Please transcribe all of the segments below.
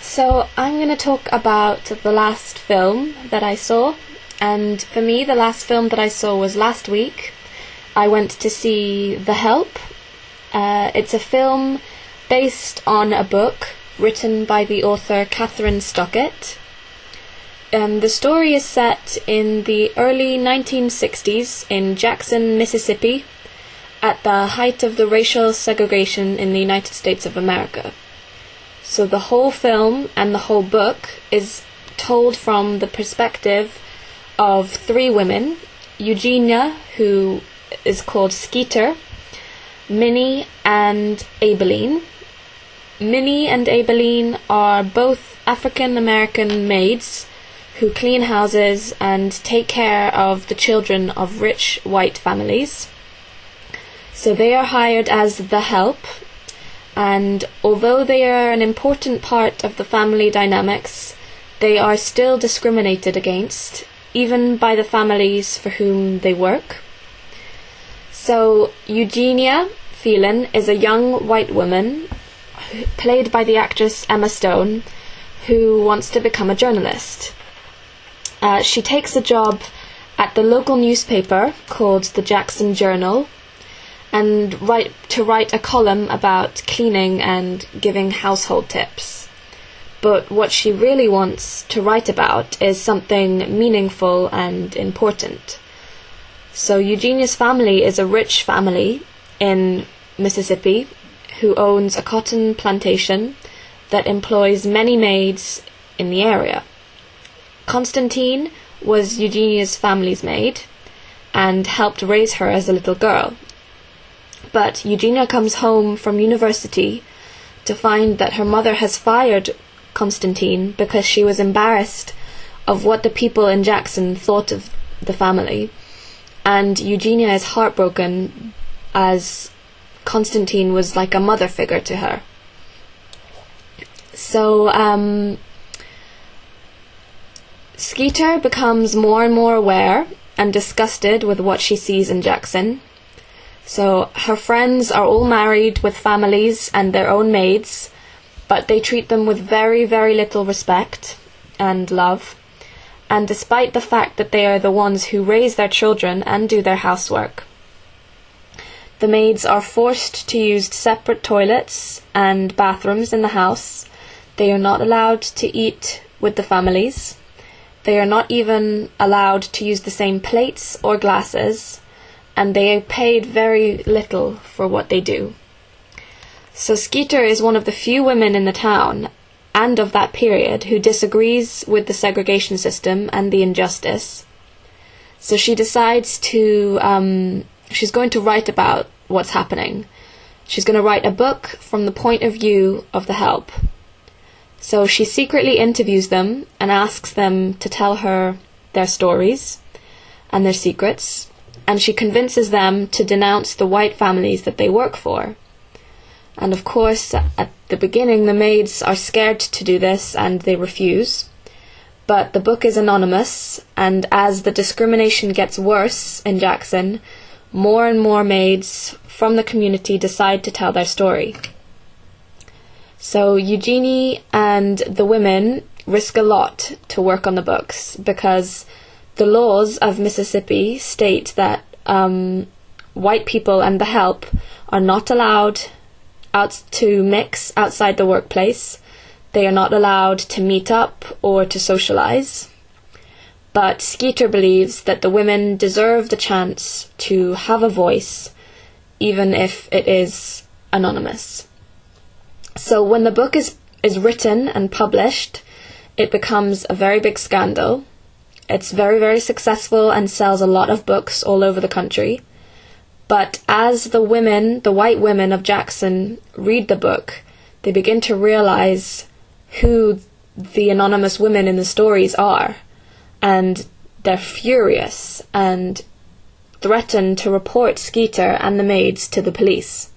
So I'm going to talk about the last film that I saw, and for me the last film that I saw was last week. I went to see The Help. It's a film based on a book written by the author Catherine Stockett. The story is set in the early 1960s in Jackson, Mississippi, at the height of the racial segregation in the United States of America. So the whole film and the whole book is told from the perspective of three women: Eugenia, who is called Skeeter, Minnie, and Abilene. Minnie and Abilene are both African-American maids who clean houses and take care of the children of rich white families. So they are hired as the help, and although they are an important part of the family dynamics, they are still discriminated against, even by the families for whom they work. So Eugenia Phelan is a young white woman, played by the actress Emma Stone, who wants to become a journalist. She takes a job at the local newspaper called the Jackson Journal, and to write a column about cleaning and giving household tips. But what she really wants to write about is something meaningful and important. So Eugenia's family is a rich family in Mississippi who owns a cotton plantation that employs many maids in the area. Constantine was Eugenia's family's maid and helped raise her as a little girl. But Eugenia comes home from university to find that her mother has fired Constantine because she was embarrassed of what the people in Jackson thought of the family. And Eugenia is heartbroken, as Constantine was like a mother figure to her. So Skeeter becomes more and more aware and disgusted with what she sees in Jackson. So her friends are all married with families and their own maids, but they treat them with very, very little respect and love. And despite the fact that they are the ones who raise their children and do their housework, the maids are forced to use separate toilets and bathrooms in the house. They are not allowed to eat with the families. They are not even allowed to use the same plates or glasses, and they are paid very little for what they do. So Skeeter is one of the few women in the town and of that period who disagrees with the segregation system and the injustice. So she decides she's going to write about what's happening. She's going to write a book from the point of view of the help. So she secretly interviews them and asks them to tell her their stories and their secrets, and she convinces them to denounce the white families that they work for. And of course, at the beginning, the maids are scared to do this and they refuse. But the book is anonymous, and as the discrimination gets worse in Jackson, more and more maids from the community decide to tell their story. So Eugenie and the women risk a lot to work on the books, because the laws of Mississippi state that white people and the help are not allowed to mix outside the workplace. They are not allowed to meet up or to socialize. But Skeeter believes that the women deserve the chance to have a voice, even if it is anonymous. So when the book is written and published, it becomes a very big scandal. It's very, very successful and sells a lot of books all over the country. But as the white women of Jackson read the book, they begin to realize who the anonymous women in the stories are. And they're furious and threaten to report Skeeter and the maids to the police.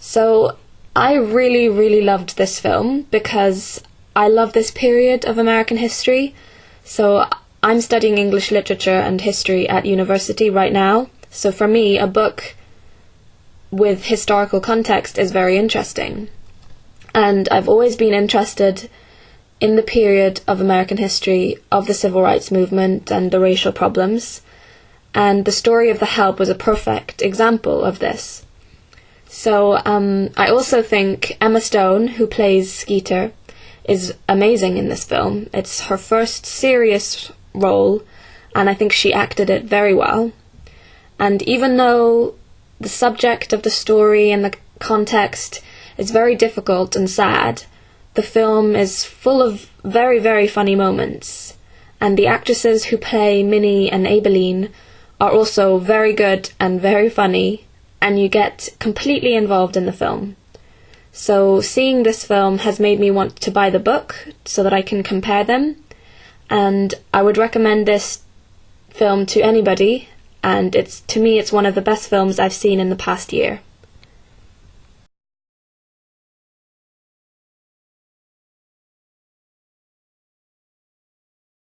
So I really, really loved this film because I love this period of American history. So I'm studying English literature and history at university right now. So for me, a book with historical context is very interesting. And I've always been interested in the period of American history of the civil rights movement and the racial problems, and the story of The Help was a perfect example of this. So I also think Emma Stone, who plays Skeeter, is amazing in this film. It's her first serious role, and I think she acted it very well. And even though the subject of the story and the context is very difficult and sad, the film is full of very, very funny moments. And the actresses who play Minnie and Aibileen are also very good and very funny, and you get completely involved in the film. So seeing this film has made me want to buy the book so that I can compare them, and I would recommend this film to anybody, and to me it's one of the best films I've seen in the past year.